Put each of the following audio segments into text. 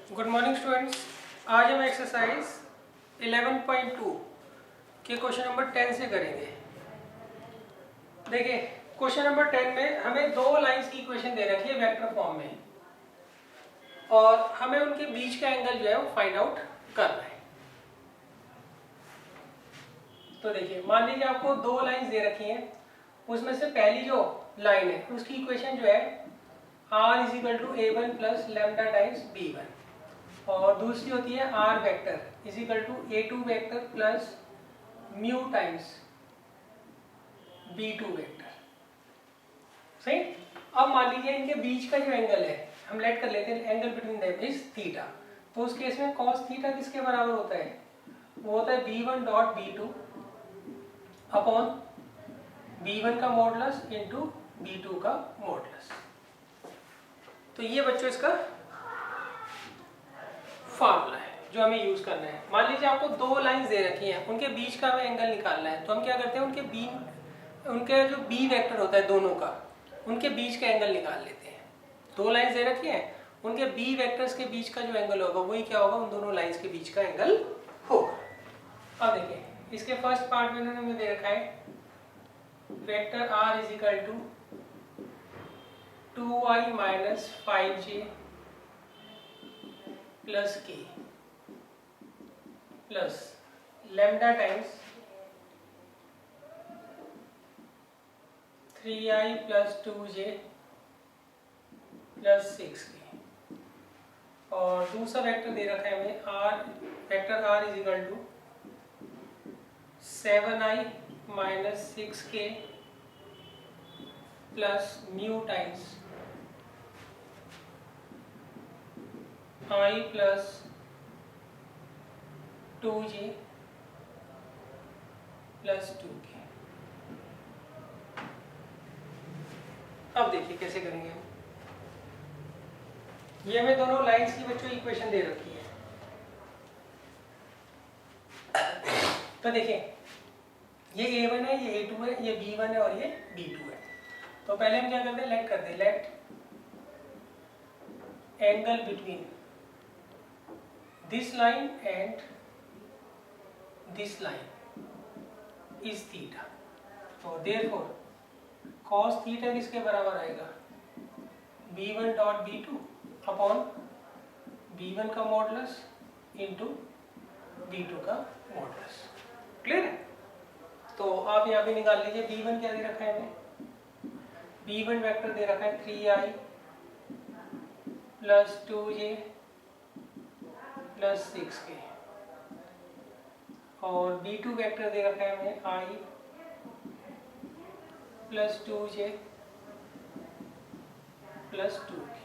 Good morning students. आज हम exercise 11.2 के क्वेश्चन नंबर 10 से करेंगे। देखिए क्वेश्चन नंबर 10 में हमें दो लाइंस की इक्वेशन दे रखी है वेक्टर फॉर्म में और हमें उनके बीच का एंगल जो है वो फाइंड आउट करना है। तो देखिए मान लीजिए आपको दो लाइंस दे रखी हैं, उसमें से पहली जो लाइन है उसकी इक्वेशन जो है r is equal to a1 plus lambda times b1 और दूसरी होती है r vector is equal to a2 vector plus mu times b2 vector. सही। अब मान लीजिए इनके बीच का जो एंगल है हम लेट कर लेते हैं angle between them is theta. तो उस केस में cos थीटा किसके बराबर होता है? वो होता है b1 dot b2 upon b1 का मॉडुलस इंटू b2 का मॉडुलस। तो ये बच्चों इसका फार्मूला है जो हमें यूज करना है। मान लीजिए आपको दो लाइंस दे रखी हैं, उनके बीच का हमें एंगल निकालना है। तो हम क्या करते हैं उनके जो बी वेक्टर होता है दोनों का, उनके बीच का एंगल निकाल लेते हैं। दो लाइंस दे रखी हैं, उनके बी वेक्टर्स के बीच का जो एंगल होगा वही क्या होगा, उन दोनों लाइंस के बीच का एंगल होगा। अब देखिए इसके फर्स्ट पार्ट में उन्होंने दे रखा है vector r is equal to 2y minus 5j plus k plus lambda times 3i plus 2j plus 6k और दूसरा वेक्टर दे रखा है हमें vector r is equal to 7i minus 6k plus mu times i plus 2j plus 2k। अब देखिए कैसे करेंगे हम। ये हमें दोनों लाइंस की बच्चों इक्वेशन दे रखी है। तो देखिए ये a1 है, ये a2 है, ये b1 है और ये b2 है। तो पहले हम क्या करते हैं, लेट करते हैं let angle between this line and this line is theta। तो therefore cos theta किसके बराबर आएगा, b1 dot b2 upon b1 का मॉडुलस इंटू b2 का मॉडुलस। क्लियर है? तो आप यहाँ पे निकाल लीजिए b1 क्या दे रखा है हमें, b1 वेक्टर दे रखा है 3i plus 2j plus 6k और b2 वेक्टर दे रखा है हमें i plus 2j plus 2k।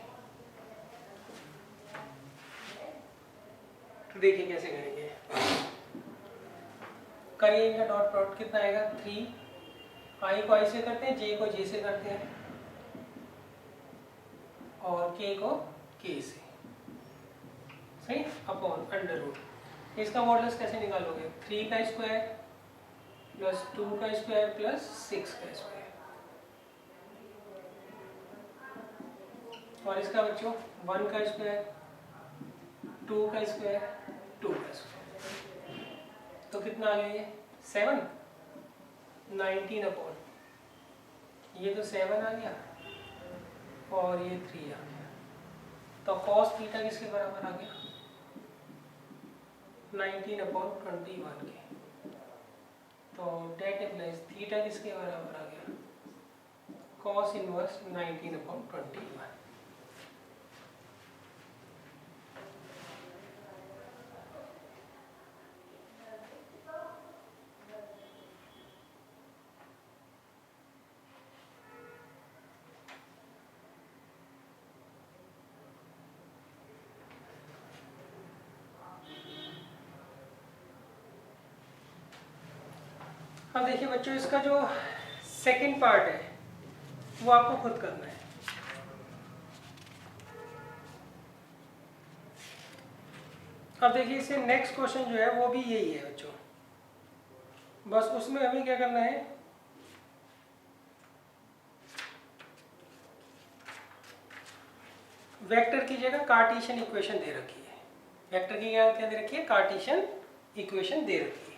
तो देखिए कैसे करेंगे, करिए इनका डॉट प्रोडक्ट कितना आएगा, 3 i को i से करते हैं, j को j से करते हैं और k को k से। सही। Upon under root. इसका मॉडुलस कैसे निकालोगे, 3 का स्क्वायर प्लस 2 का स्क्वायर प्लस 6 का स्क्वायर और इसका बच्चों 1 का स्क्वायर 2 का स्क्वायर 2 का स्क्वायर। तो कितना आ गया ये 7 19 अपॉन ये तो 7 आ गया और ये 3 आ गया। तो cos थीटा किसके बराबर आ गया, 19 अपॉन 21 के। तो डेट इम्प्लाइज थीटा किसके बराबर आ गया, cos इनवर्स 19 अपॉन 21। अब देखिए बच्चों इसका जो सेकंड पार्ट है वो आपको खुद करना है। अब देखिए इससे नेक्स्ट क्वेश्चन जो है वो भी यही है बच्चों, बस उसमें हमें क्या करना है, वेक्टर की जगह कार्टेशियन इक्वेशन दे रखी है। वेक्टर की क्या दे रखी है, कार्टेशियन इक्वेशन दे रखी है।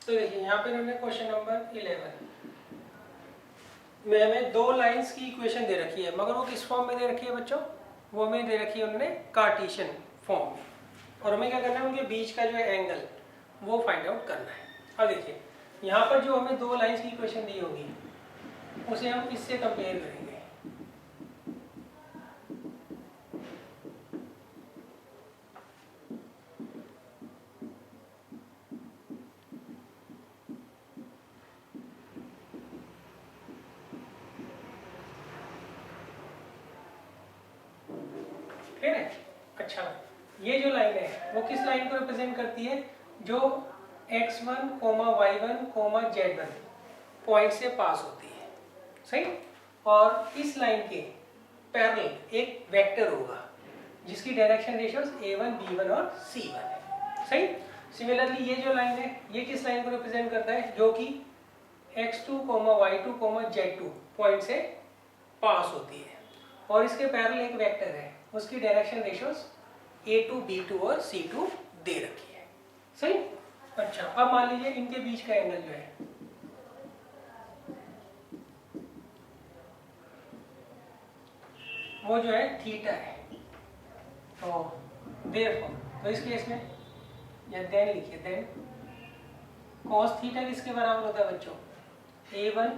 तो देखिए यहाँ पे हमने क्वेश्चन नंबर 11 में हमें दो लाइंस की इक्वेशन दे रखी है, मगर वो किस फॉर्म में दे रखी है बच्चों, वो हमें दे रखी है उन्होंने कार्टेशियन फॉर्म में, और हमें क्या करना है, उनके बीच का जो है एंगल वो फाइंड आउट करना है। अब देखिए यहाँ पर जो हमें दो लाइंस की इक्वेशन दी होगी उसे हम इससे कंपेयर करेंगे। क्लियर है? अच्छा, ये जो लाइन है वो किस लाइन को रिप्रेजेंट करती है, जो x1, y1, z1 पॉइंट से पास होती है, सही। और इस लाइन के पैरेलल एक वेक्टर होगा जिसकी डायरेक्शन रेशियोस a1, b1 और c1 है, सही। सिमिलरली ये जो लाइन है ये किस लाइन को रिप्रेजेंट करता है, जो कि x2, y2, z2 पॉइंट से पास होती है, और इसके पैरेलल एक वेक्टर है, उसकी डायरेक्शन रेशियोस a2, b2 और c2 दे रखी है, सही। अच्छा, अब मान लीजिए इनके बीच का एंगल जो है वो जो है थीटा है, तो देयरफॉर तो इस केस में या देन लिखिए, देन cos थीटा किसके बराबर होता है बच्चों, a1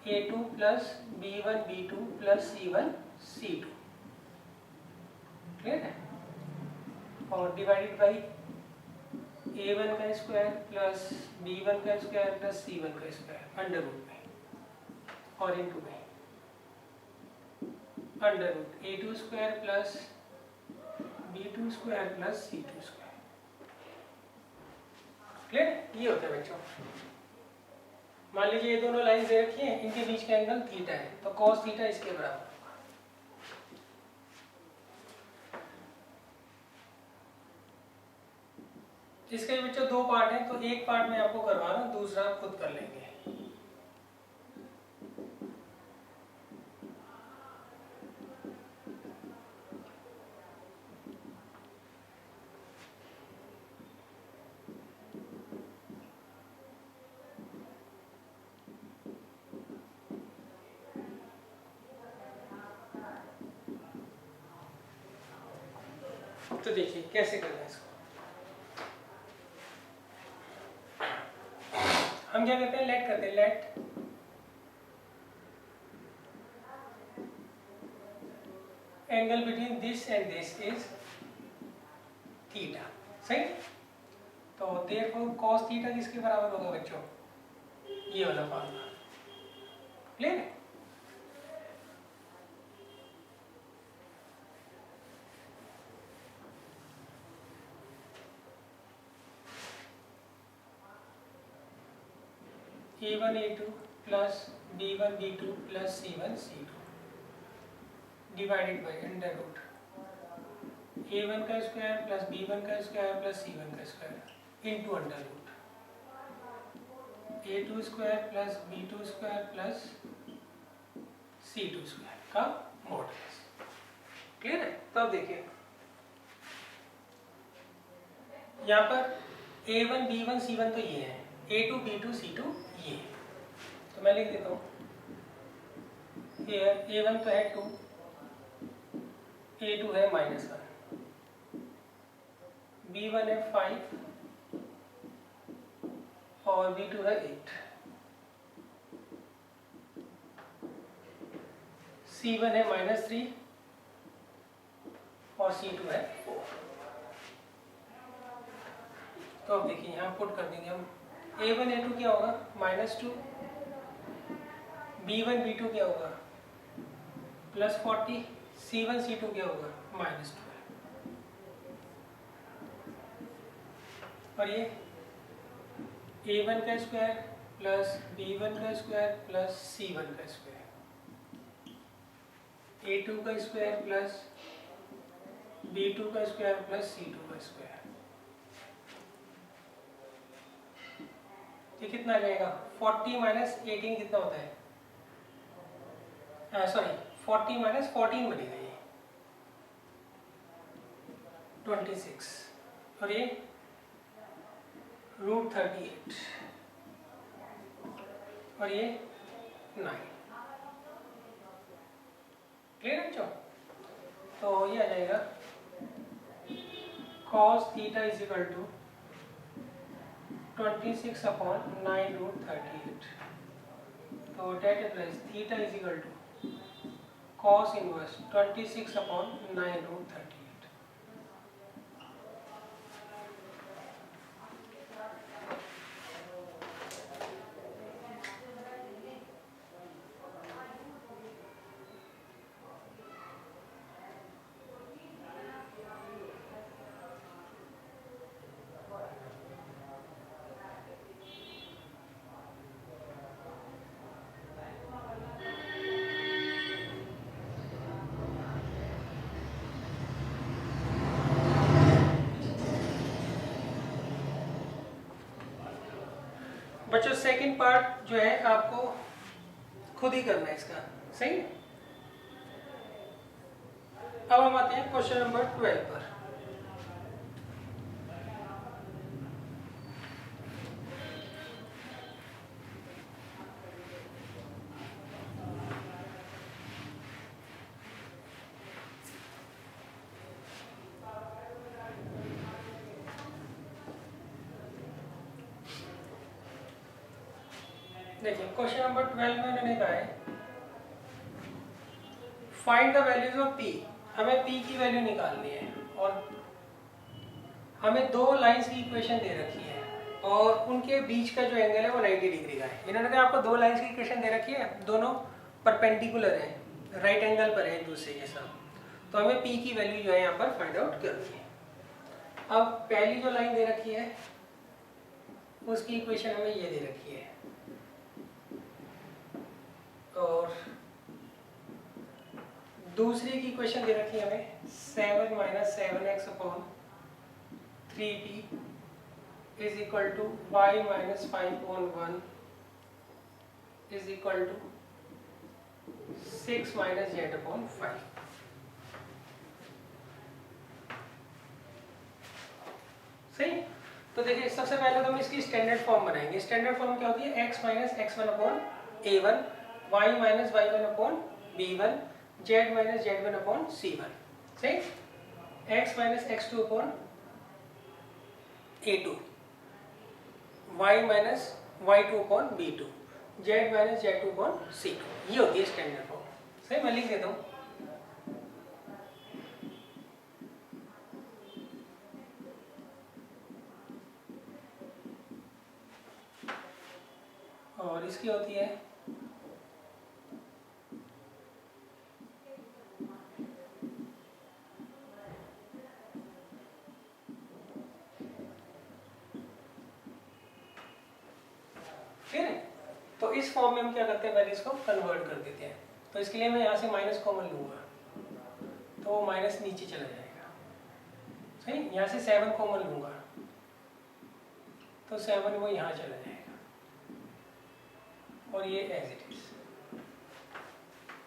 a2 plus b1 b2 plus c1 c2, clear है। और डिवाइडेड बाई a1 का स्क्वायर प्लस b1 का स्क्वायर प्लस c1 का स्क्वायर अंडर रूट में, और इनटू में under root a2 square plus b2 square plus c2 square, clear. ये होता है बच्चों। मान लीजिए ये दोनों लाइन दे रखी हैं, इनके बीच का एंगल थीटा है, तो cos थीटा इसके बराबर। इसके बच्चों दो पार्ट हैं, तो एक पार्ट मैं आपको करवा रहा हूँ, दूसरा आप खुद कर लेंगे। तो देखिए कैसे करना है इसको। हम क्या करते हैं, लेट करते हैं, let angle between this and this is theta, सही। तो देयरफॉर cos थीटा किसके बराबर होगा बच्चों, ये वाला फार्मूला, क्लियर है। a1 a2 plus b1 b2 plus c1 c2 divided by under root a1 का स्क्वायर प्लस b1 का स्क्वायर प्लस c1 का square into under root a2 square plus b2 square plus c2 square का modulus, clear है। तो अब देखिए यहाँ पर a1 b1 c1 तो ये है, a2 b2 c2 ये, तो मैं लिख देता हूँ a1 तो है 2, a2 है -1, b1 है 5 और b2 है 8, c1 है -3 और c2 है 4। तो अब देखिए यहाँ पुट कर देंगे हम, a1 a2 क्या होगा -2, b1 b2 क्या होगा +40, c1 c2 क्या होगा -12, और ये a1 का स्क्वायर प्लस b1 का स्क्वायर प्लस c1 का स्क्वायर, a2 का स्क्वायर प्लस b2 का स्क्वायर प्लस c2 का स्क्वायर। ये कितना आ जाएगा? 40 माइनस 18 कितना होता है? सॉरी 40 माइनस 14 बनेगा ये 26, और ये √38 और ये 9। क्लियर बच्चों? तो ये आ जाएगा cos theta is equal to 26/9√38। तो that implies theta is equal to cos inverse 26/9√38। बच्चों सेकंड पार्ट जो है आपको खुद ही करना है इसका, सही है? अब हम आते हैं क्वेश्चन नंबर 12 पर। देखिए क्वेश्चन नंबर 12 में उन्होंने कहा है find the values of p। हमें p की वैल्यू निकालनी है और हमें दो लाइंस की इक्वेशन दे रखी है और उनके बीच का जो एंगल है वो 90 डिग्री का है। इन्होंने कहा आपको दो लाइंस की इक्वेशन दे रखी है, दोनों परपेंडिकुलर है, राइट एंगल पर है एक दूसरे के साथ, तो हमें p की वैल्यू जो है यहाँ पर फाइंड आउट करनी है। अब पहली जो लाइन दे रखी है उसकी इक्वेशन हमें ये दे रखी है और दूसरी की इक्वेशन दे रखी है हमें 7 - 7x/3p is equal to y - 5/1 is equal to 6 - z/5। सही? तो देखिए सबसे पहले तो हम इसकी स्टैंडर्ड फॉर्म बनाएंगे। स्टैंडर्ड फॉर्म क्या होती है? x - x1/a1, y - y1/b1, z - z1/c1। सही? x - x2/a2, y - y2/b2, z - z2/c2। ये होती है स्टैंडर्ड फॉर्म। सही? मैं लिख देता हूँ। और इसकी होती है ठीक है। तो इस फॉर्म में हम क्या करते हैं, पहले इसको कन्वर्ट कर देते हैं। तो इसके लिए मैं यहाँ से माइनस कॉमन लूंगा तो वो माइनस नीचे चला जाएगा। सही? यहाँ से 7 कॉमन लूंगा तो 7 वो यहाँ चला जाएगा और ये एज इट इज।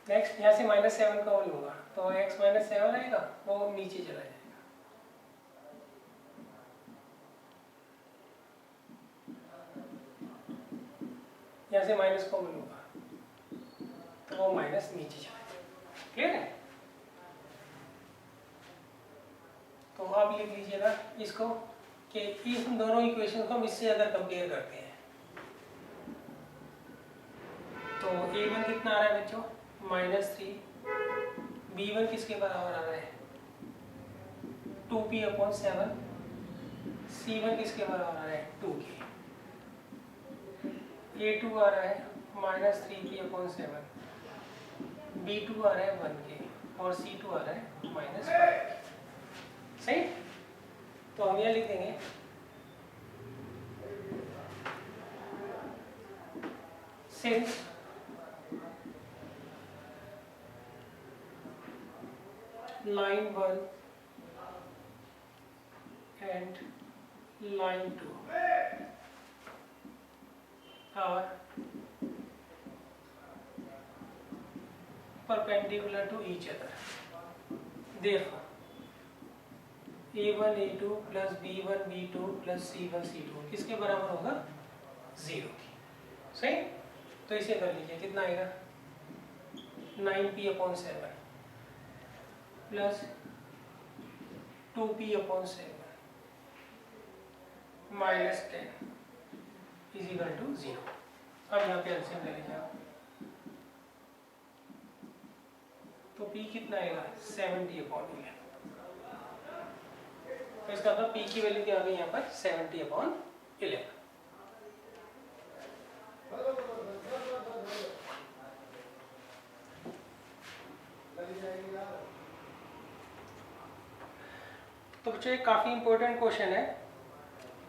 नेक्स्ट यहाँ से -7 कॉमन लूंगा तो x - 7 आएगा, वो नीचे चला जाएगा। यहाँ से माइनस कॉमन लूंगा तो वो माइनस नीचे चला जाएगा। क्लियर है? तो आप लिख लीजिएगा इसको कि इन दोनों इक्वेशन को हम इससे अगर कंपेयर करते हैं तो a1 कितना आ रहा है बच्चों? -3। b1 किसके बराबर आ रहा है? 2p/7। c1 किसके बराबर आ रहा है? 2k। a2 आ रहा है -3p/7, b2 आ रहा है 1k और c2 आ रहा है -5k। सही? तो हम यह लिख देंगे since line 1 and line 2 are perpendicular to each other, therefore a1 a2 plus b1 b2 plus c1 c2 किसके बराबर होगा? 0 की। सही? तो इसे कर लीजिए, कितना आएगा? 9p/7 plus 2p/7 minus 10 is equal to 0। अब यहाँ पे एलसीएम ले लीजिए आप, तो p कितना आएगा? 70/11। तो इसका मतलब p की वैल्यू क्या आ गई यहाँ पर? 70/11। तो बच्चों एक काफ़ी इंपॉर्टेंट क्वेश्चन है,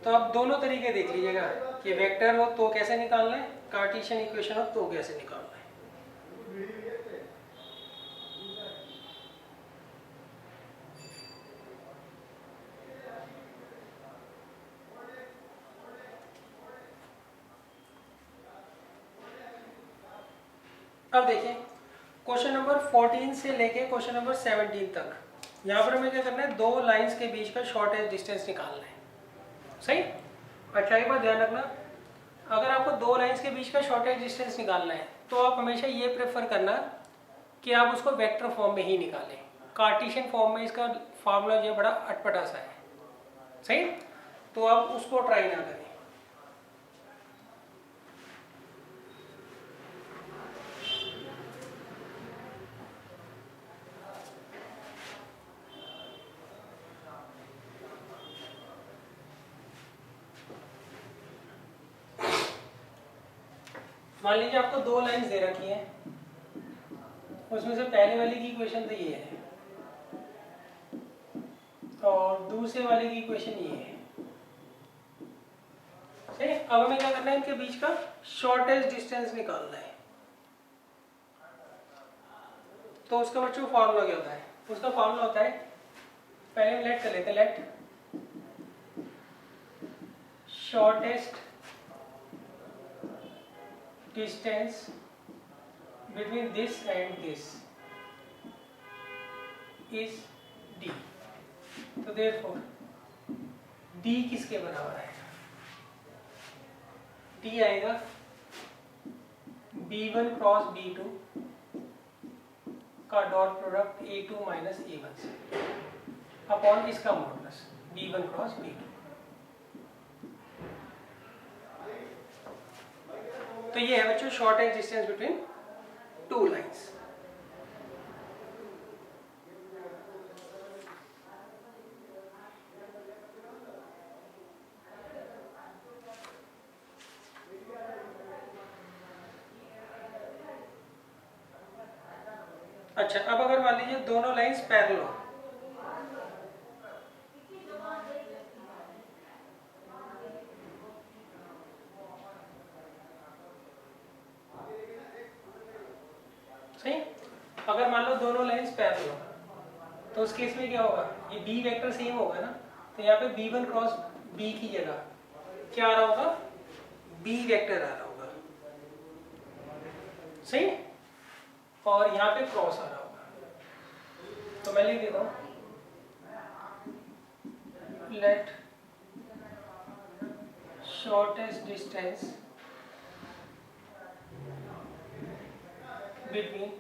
तो आप दोनों तरीके देख लीजिएगा कि वेक्टर हो तो कैसे निकालना है, कार्टेशियन इक्वेशन हो तो कैसे निकालना है। अब देखिए क्वेश्चन नंबर 14 से लेके क्वेश्चन नंबर 17 तक, यहाँ पर हमें क्या करना है? दो लाइंस के बीच का शॉर्टेस्ट डिस्टेंस निकालना है। सही? अच्छा एक बात ध्यान रखना, अगर आपको दो लाइंस के बीच का शॉर्टेस्ट डिस्टेंस निकालना है तो आप हमेशा ये प्रेफर करना कि आप उसको वेक्टर फॉर्म में ही निकालें। कार्टेशियन फॉर्म में इसका फार्मूला जो बड़ा अटपटा सा है। सही? तो आप उसको ट्राई ना करें। मान लीजिए आपको दो लाइंस दे रखी हैं, उसमें से पहले वाले की इक्वेशन तो ये है और दूसरे वाले की इक्वेशन ये है। सही? अब हमें क्या करना है? इनके बीच का शॉर्टेस्ट डिस्टेंस निकालना है। तो उसका बच्चों फार्मूला क्या होता है? उसका फार्मूला होता है, पहले हम लेट कर लेते हैं, let shortest distance between this and this is d। तो therefore d किसके बराबर आएगा? d आएगा b1 क्रॉस b2 का dot product a2 minus a1 से अपॉन इसका मॉडुलस b1 क्रॉस b2। तो ये है बच्चों shortest distance between two lines. अच्छा अब अगर मान लीजिए दोनों लाइंस पैरेलल हो, सही? अगर मान लो दोनों लाइंस पैरेलल हो तो उस केस में क्या होगा? ये b वेक्टर सेम होगा ना, तो यहाँ पे b1 क्रॉस b की जगह क्या आ रहा होगा? b वेक्टर आ रहा होगा। सही? और यहाँ पे क्रॉस आ रहा होगा। तो मैं लिख देता हूँ, let shortest distance between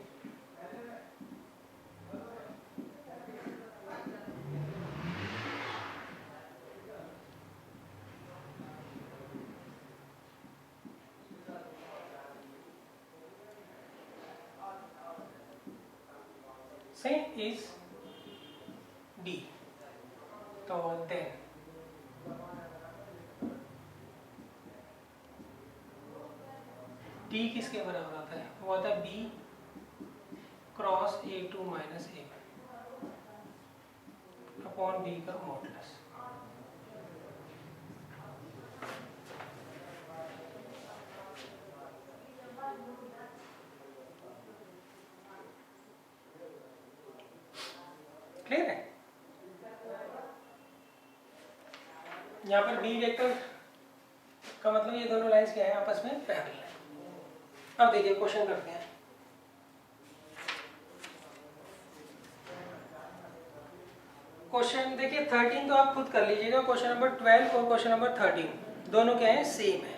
same is d। तो then d किसके बराबर आता है? वो आता है b cross a2 minus a1 upon b का मॉडुलस। यहाँ पर बी वेक्टर का मतलब ये दोनों लाइंस क्या है, आपस में पैरेलल है। अब देखिए क्वेश्चन करते हैं। क्वेश्चन देखिए 13 तो आप खुद कर लीजिएगा, क्वेश्चन नंबर 12 और क्वेश्चन नंबर 13 दोनों क्या है, सेम है,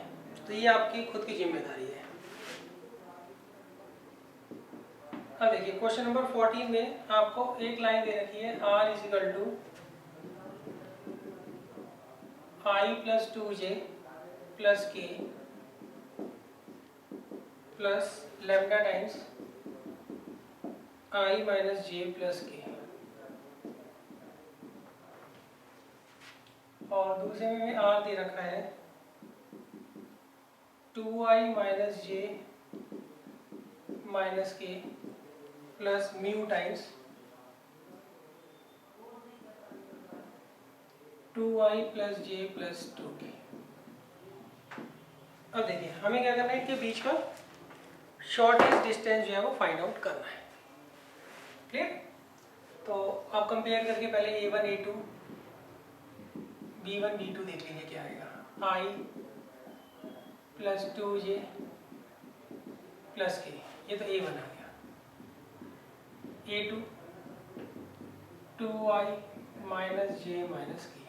तो ये आपकी खुद की जिम्मेदारी है। अब देखिए क्वेश्चन नंबर 14 में आपको एक लाइन दे रखी है r equal to I plus 2j plus K plus lambda times I minus J plus K, और दूसरे में r दे रखा है 2i minus J minus K plus mu times 2i plus J plus 2k। अब देखिए हमें क्या करना है, इनके बीच का शॉर्टेस्ट डिस्टेंस जो है वो फाइंड आउट करना है। क्लियर? तो आप कंपेयर करके पहले a1 a2 b1 b2 देख लीजिए क्या आएगा। i प्लस 2j प्लस के, ये तो a1 आ गया। a2 2i minus J minus के,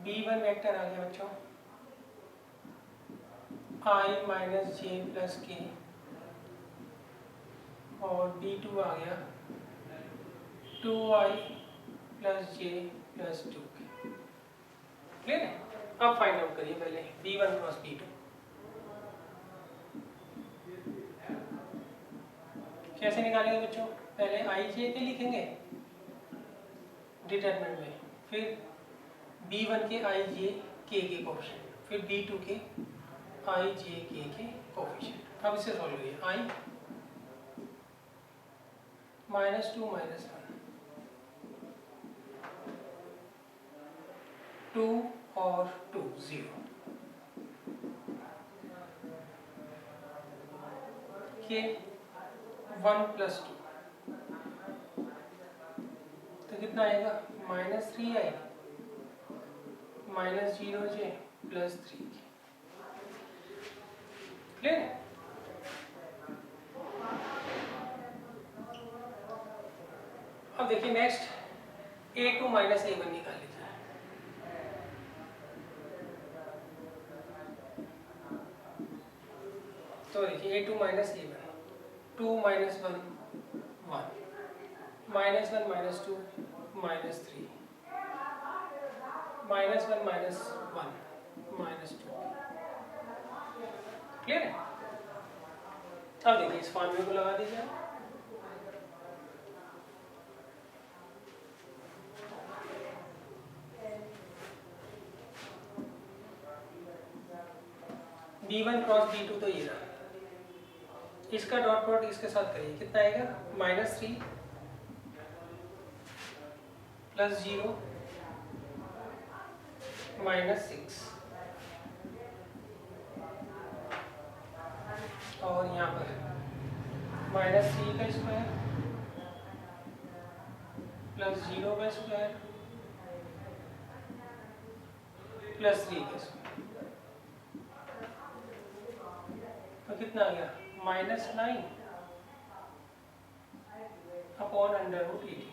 b1 वेक्टर आ गया बच्चों i minus J plus K, और b2 आ गया 2i plus J plus 2k। Clear है? अब फाइंड आउट करिए पहले b1 क्रॉस b2। कैसे निकालेंगे बच्चों, पहले आई जे के लिखेंगे डिटरमिनेंट में, फिर b1 के आई जे के कोफिशिएंट, फिर b2 के आई जे के कोफिशिएंट। अब इसे सॉल्व करिए। आई माइनस 2 माइनस 1 2 और 2 0 के 1 प्लस 2 तो कितना आएगा, minus 3i minus 0j plus 3k। Clear है? अब देखिए नेक्स्ट a2 माइनस a1 निकाल लीजिए। तो देखिए a2 minus a1, 2 minus 1 1, minus 1 minus 2 minus 3, minus 1 minus 1 minus 2। Clear है? अब देखिए इस फॉर्मूले को लगा दीजिए। b1 क्रॉस b2 तो ये रहा, इसका डॉट प्रोडक्ट इसके साथ करिए, कितना आएगा, माइनस 3 प्लस 0 माइनस 6, और यहाँ पर माइनस 3 का स्क्वायर प्लस 0 का स्क्वायर प्लस 3 का स्क्वायर, तो कितना आ गया, माइनस 9 अपॉन अंडर रूट 18।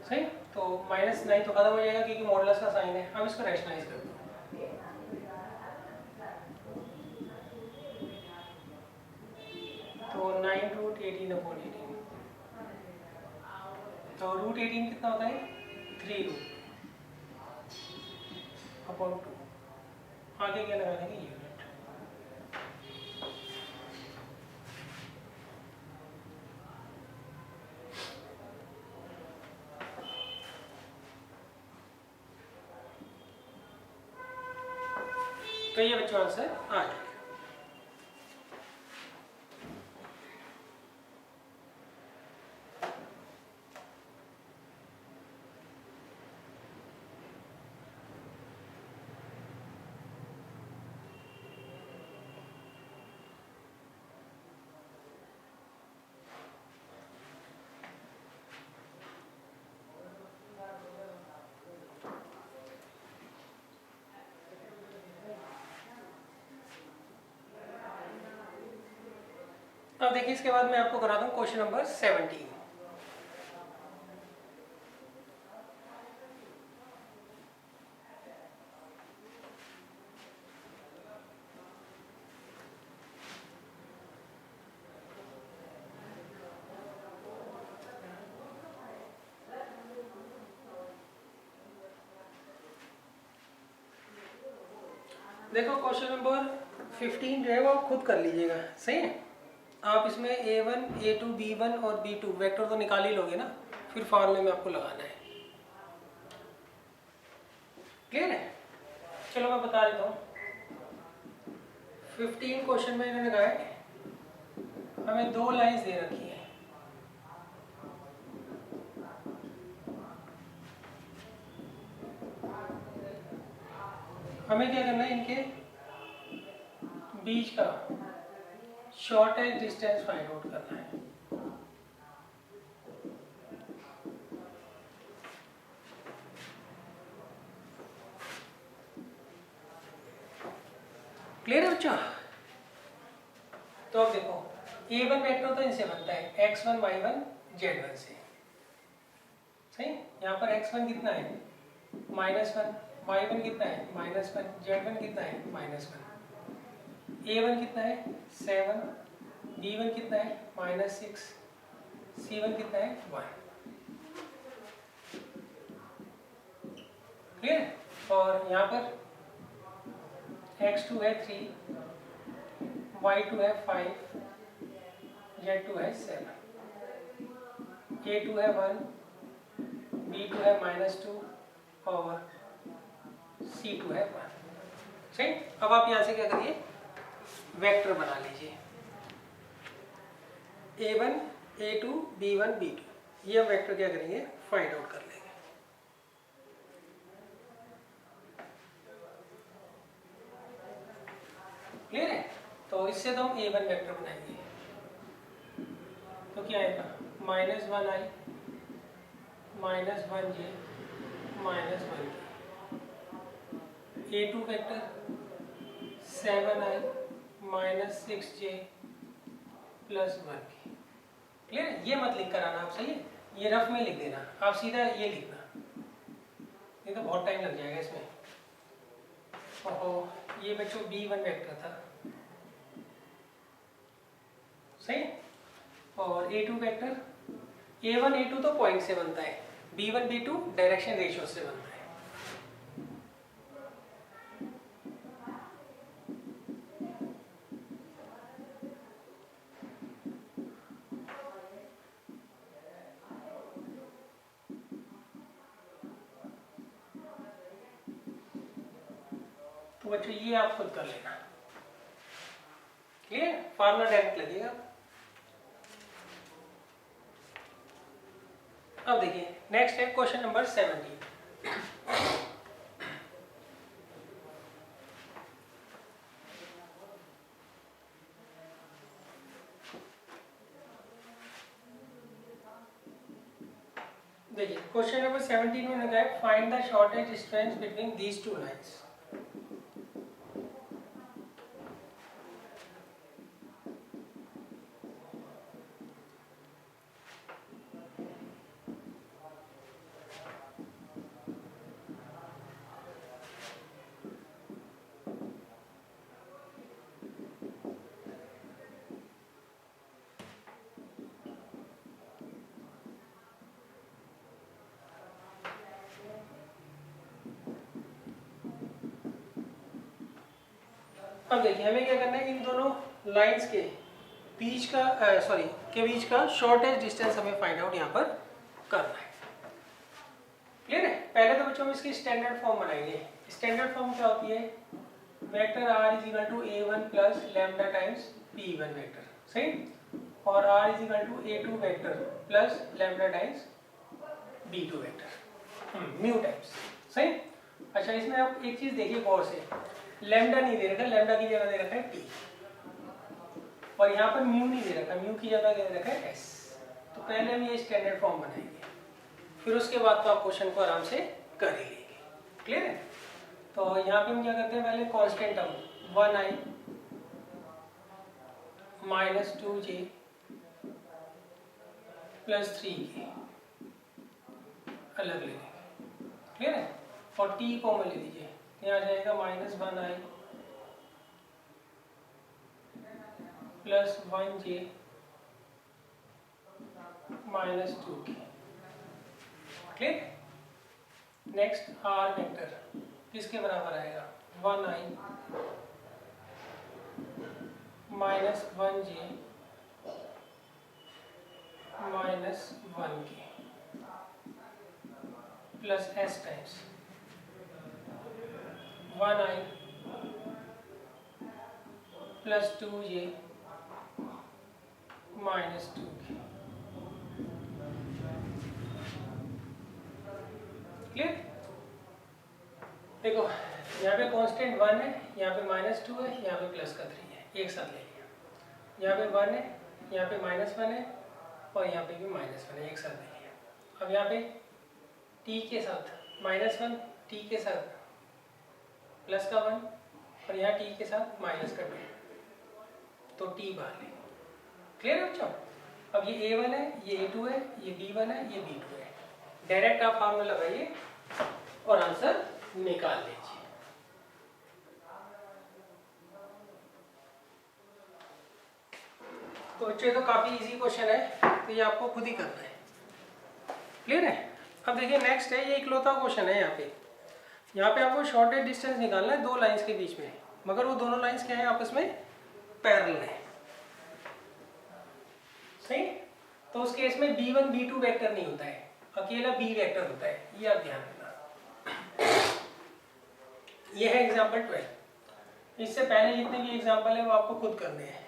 सही, तो माइनस 9 तो खत्म हो जाएगा क्योंकि मॉडुलस का साइन है। अब इसको रैशनलाइज कर दो, तो 9 रूट 18 अपॉन 18, तो रूट 18 कितना होता है, 3 रूट अपॉन 2। आगे क्या लगा देंगे, यूनिट। तो ये बच्चों आंसर आ जाएगा। अब देखिए इसके बाद मैं आपको कराता हूँ क्वेश्चन नंबर 17। देखो क्वेश्चन नंबर 15 जो है वो आप खुद कर लीजिएगा, सही है। आप इसमें A1, A2, B1 और B2 वेक्टर तो निकाल ही लोगे ना, फिर फॉर्मूले में आपको लगाना है। क्लियर है? चलो मैं बता देता हूँ। 15 क्वेश्चन में इन्होंने कहा है हमें दो लाइंस दे रखी है, हमें क्या करना है, इनके बीच का शॉर्टेस्ट डिस्टेंस फाइंड आउट करना है। क्लियर है बच्चा? तो अब देखो A1 वेक्टर तो इनसे बनता है x1 y1 z1 से, सही। यहाँ पर x1 कितना है -1, y1 कितना है -1, z1 कितना है -1। A1 कितना है 7, B1 कितना है -6, C1 कितना है 1। क्लियर? और यहाँ पर x2 है 3, y2 है 5, z2 है 7, a2 है 1, b2 है -2 और c2 है 1। सही। अब आप यहाँ से क्या करिए, वेक्टर बना लीजिए a1, a2, b1, b2। ये हम वेक्टर क्या करेंगे, फाइंड आउट कर लेंगे। क्लियर है? तो इससे तो हम a1 वेक्टर बनाएंगे, तो क्या आएगा -1i, -1j, -1k। a2 vector 7i, -6j, +1k। Clear है? ये मत लिख कर आना आप, सही है, ये रफ में लिख देना, आप सीधा ये लिखना, ये तो बहुत टाइम लग जाएगा इसमें। ओहो, ये बच्चों b1 वेक्टर था, सही। और a2 वेक्टर, a1 a2 तो पॉइंट से बनता है, b1 b2 डायरेक्शन रेशियो से बनता है। तो बच्चों ये आप खुद कर लेना। क्लियर? फार्मूला डायरेक्ट लगेगा। अब देखिए नेक्स्ट है क्वेश्चन नंबर 17। देखिए क्वेश्चन नंबर 17 में लिखा है find the shortest distance between these two lines. अब देखिए हमें क्या करना है, इन दोनों लाइंस के बीच का के बीच का शॉर्टेस्ट डिस्टेंस हमें फाइंड आउट यहाँ पर करना है। क्लियर है? पहले तो बच्चों हम इसकी स्टैंडर्ड फॉर्म बनाएंगे। स्टैंडर्ड फॉर्म क्या होती है, vector r is equal to a1 plus lambda times b1 vector, सही। और r is equal to a2 vector plus lambda times b2 vector, mu times, सही। अच्छा इसमें आप एक चीज देखिए गौर से, लैम्डा नहीं दे रखा, लैम्डा की जगह दे रखा है t, और यहाँ पर म्यू नहीं दे रखा, म्यू की जगह दे रखा है s। तो पहले हम ये स्टैंडर्ड फॉर्म बनाएंगे, फिर उसके बाद तो आप क्वेश्चन को आराम से कर ही लेंगे। क्लियर है? तो यहाँ पे हम क्या करते हैं, पहले constant term 1i minus 2j plus 3k अलग ले लेंगे, क्लियर है। और t कॉमन ले लीजिए, यहाँ आ जाएगा -1i plus 1j minus 2k, clear. Next r vector किसके बराबर आएगा, 1i minus 1j minus 1k plus s times 1i plus 2j minus 2k, clear. देखो यहाँ पे कांस्टेंट 1 है, यहाँ पे -2 है, यहाँ पे प्लस का 3 है, एक साथ ले लिया। यहाँ पे 1 है, यहाँ पे -1 है और यहाँ पे भी -1 है, एक साथ ले लिया। अब यहाँ पे t के साथ -1, t के साथ प्लस का 1 और यहाँ t के साथ माइनस का 2, तो t बाहर ले, क्लियर है बच्चों। अब ये a1 है, ये a2 है, ये b1 है, ये b2 है। डायरेक्ट आप फार्मूला लगाइए और आंसर निकाल लीजिए। तो बच्चों तो काफी इजी क्वेश्चन है, तो ये आपको खुद ही करना है, क्लियर है। अब देखिए नेक्स्ट है, ये इकलौता क्वेश्चन है। यहाँ पे आपको शॉर्टेज डिस्टेंस निकालना है दो लाइंस के बीच में, मगर वो दोनों लाइंस क्या है, आपस में पैरेलल है, सही। तो उस केस में b1 b2 वेक्टर नहीं होता है, अकेला b वेक्टर होता है, ये आप ध्यान रखना। ये है एग्जाम्पल 12। इससे पहले जितने भी एग्जाम्पल है वो आपको खुद करने हैं।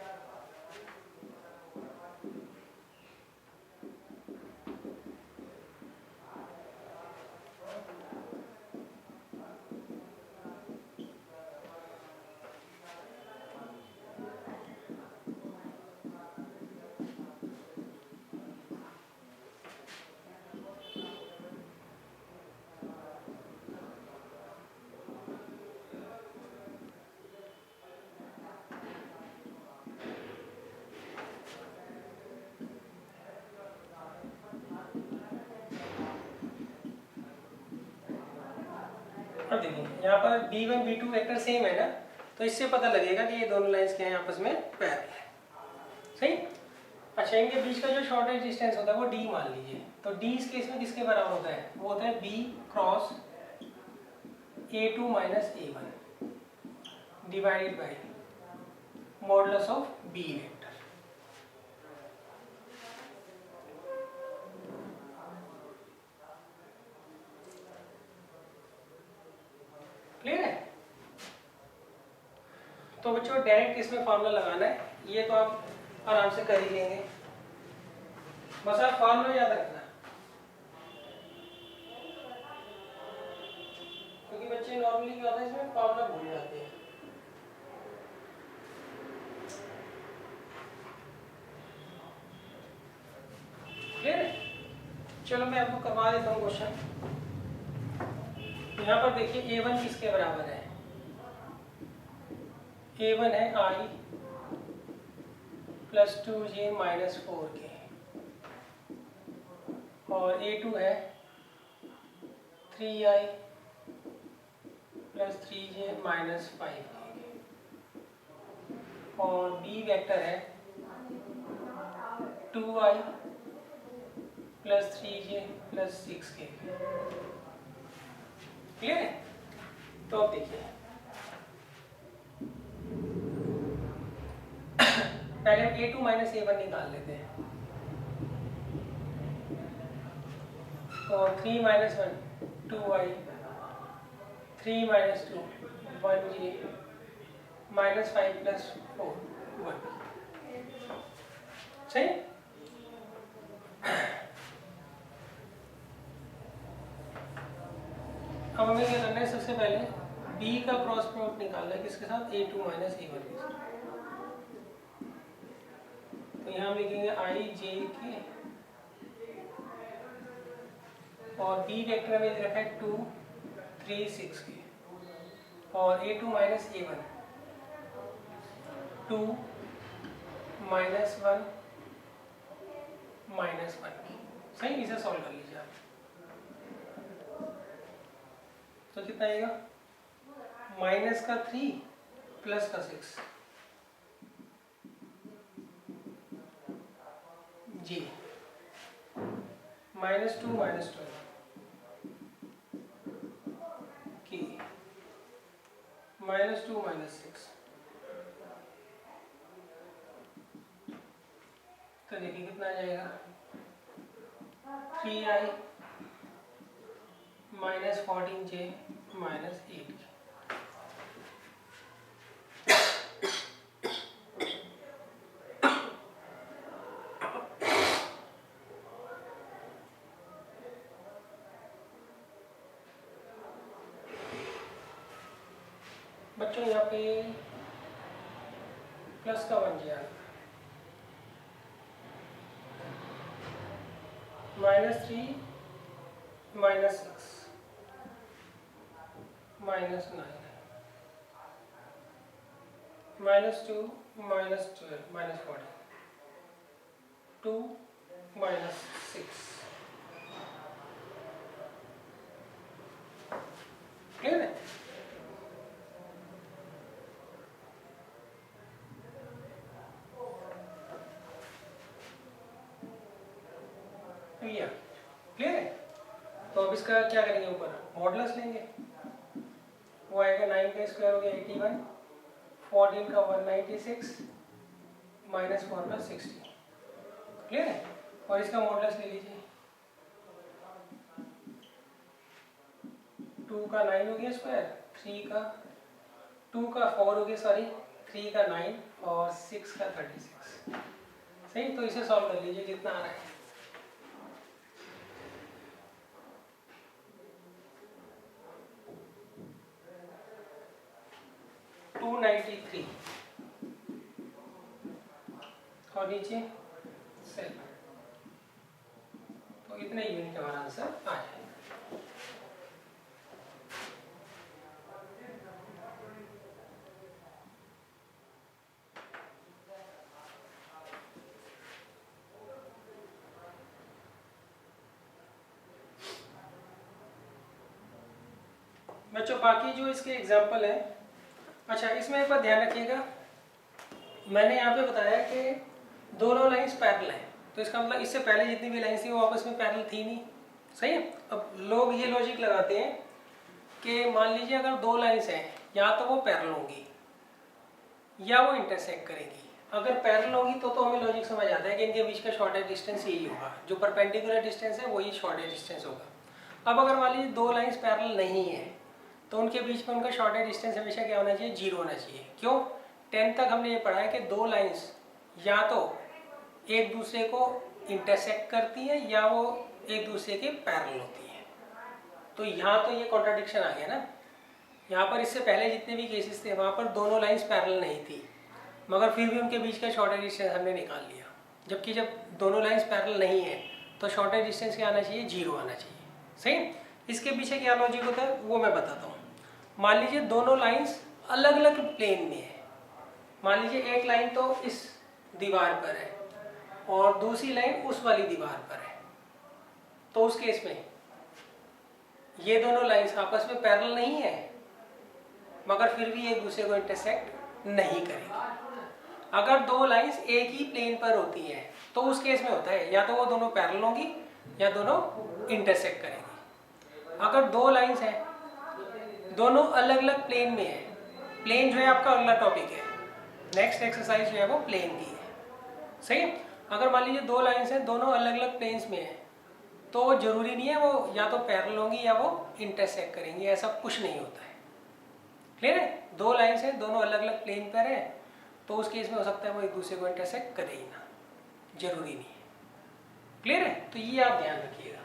अब देखिए यहाँ पर b1 b2 वेक्टर सेम है ना, तो इससे पता लगेगा कि ये दोनों लाइंस क्या हैं, आपस में पैरेलल है, सही। अच्छा, इनके बीच का जो शॉर्टेज डिस्टेंस होता है वो d मान लीजिए। तो d इस केस में किसके बराबर होता है, वो होता है b cross a2 minus a1 divided by modulus of b vector, clear है। तो बच्चों डायरेक्ट इसमें फार्मूला लगाना है, ये तो आप आराम से कर ही लेंगे, बस आप फार्मूला याद रखना, क्योंकि बच्चे नॉर्मली क्या होता है इसमें फार्मूला भूल जाते हैं। क्लियर है। चलो मैं आपको करवा देता हूँ क्वेश्चन। यहाँ पर देखिए a1 किसके बराबर है, a1 है i plus 2j minus 4k और a2 है 3i plus 3j minus 5k और b वेक्टर है 2i plus 3j plus 6k, clear है। तो अब देखिए पहले a2 माइनस a1 निकाल लेते हैं। तो 3 minus 1 2i, 3 minus 2 1j minus 5 plus 4 1, सही। अब हमें क्या करना है, सबसे पहले b का क्रॉस प्रोडक्ट निकालना है किसके साथ, a2 माइनस a1 के साथ। तो यहाँ हम लिखेंगे i j k और b वेक्टर में रखा है 2 3 6 के और a2 माइनस a1 2 -1 -1 की। सही, इसे सॉल्व कर लीजिए आप। तो कितना आएगा, -3 +6 जी, -2 -12 की, -2 -6। तो देखिए कितना आ जाएगा, 3i -14j -8। बच्चों यहाँ पे प्लस का 1j आ गया, -3 -6 -9 -2 -12 -14 2 -6। क्लियर है? क्लियर है? तो अब इसका क्या करेंगे, ऊपर मॉडुलस लेंगे, वो आएगा 9 का स्क्वायर हो गया 81, 14 का 196 -4 का 60। क्लियर है? और इसका मॉडुलस ले लीजिए, 2 का 9 हो गया स्क्वायर, 2 का 4 हो गया, सॉरी 3 का 9 और 6 का 36। सही, तो इसे सॉल्व कर लीजिए, कितना आ रहा है, 293 और नीचे 7। तो इतने यूनिट हमारा आंसर आ जाएगा। बच्चों बाकी जो इसके एग्जाम्पल है, अच्छा इसमें एक बात ध्यान रखिएगा, मैंने यहाँ पे बताया कि दोनों लाइंस पैरेलल हैं, तो इसका मतलब इससे पहले जितनी भी लाइंस थी वो आपस में पैरेलल थी नहीं। सही है? अब लोग ये लॉजिक लगाते हैं कि मान लीजिए अगर दो लाइंस हैं, या तो वो पैरेलल होंगी या वो इंटरसेक्ट करेंगी। अगर पैरेलल होगी तो हमें लॉजिक समझ आता है कि इनके बीच का शॉर्टेस्ट डिस्टेंस यही होगा, जो परपेंडिकुलर डिस्टेंस है वही शॉर्टेस्ट डिस्टेंस होगा। अब अगर मान लीजिए दो लाइंस पैरेलल नहीं है तो उनके बीच में उनका शॉर्टेस्ट डिस्टेंस हमेशा क्या होना चाहिए, 0 होना चाहिए। क्यों? 10 तक हमने ये पढ़ा है कि दो लाइंस या तो एक दूसरे को इंटरसेक्ट करती है या वो एक दूसरे के पैरेलल होती है। तो यहाँ तो ये कॉन्ट्राडिक्शन आ गया ना, यहाँ पर इससे पहले जितने भी केसेस थे वहाँ पर दोनों लाइंस पैरेलल नहीं थी, मगर फिर भी उनके बीच का शॉर्टेस्ट डिस्टेंस हमने निकाल लिया। जबकि जब दोनों लाइंस पैरेलल नहीं है तो शॉर्टेस्ट डिस्टेंस क्या आना चाहिए, 0 आना चाहिए। सही? इसके पीछे क्या लॉजिक होता है वो मैं बताता हूँ। मान लीजिए दोनों लाइंस अलग अलग प्लेन में है, मान लीजिए एक लाइन तो इस दीवार पर है और दूसरी लाइन उस वाली दीवार पर है, तो उस केस में ये दोनों लाइंस आपस में पैरेलल नहीं है मगर फिर भी एक दूसरे को इंटरसेक्ट नहीं करेंगी। अगर दो लाइंस एक ही प्लेन पर होती हैं तो उस केस में होता है या तो वो दोनों पैरेलल होंगी या दोनों इंटरसेक्ट करेंगी। अगर दो लाइंस हैं दोनों अलग अलग प्लेन में है, प्लेन जो है आपका अगला टॉपिक है, नेक्स्ट एक्सरसाइज जो है वो प्लेन की है। सही? अगर मान लीजिए दो लाइंस हैं दोनों अलग अलग प्लेन्स में है तो जरूरी नहीं है वो या तो पैरेलल होंगी या वो इंटरसेक्ट करेंगी, ऐसा कुछ नहीं होता है। क्लियर है? दो लाइंस हैं दोनों अलग अलग प्लेन पर है तो उस केस में हो सकता है वो एक दूसरे को इंटरसेक्ट करे ही ना, जरूरी नहीं है। क्लियर है? तो ये आप ध्यान रखिएगा।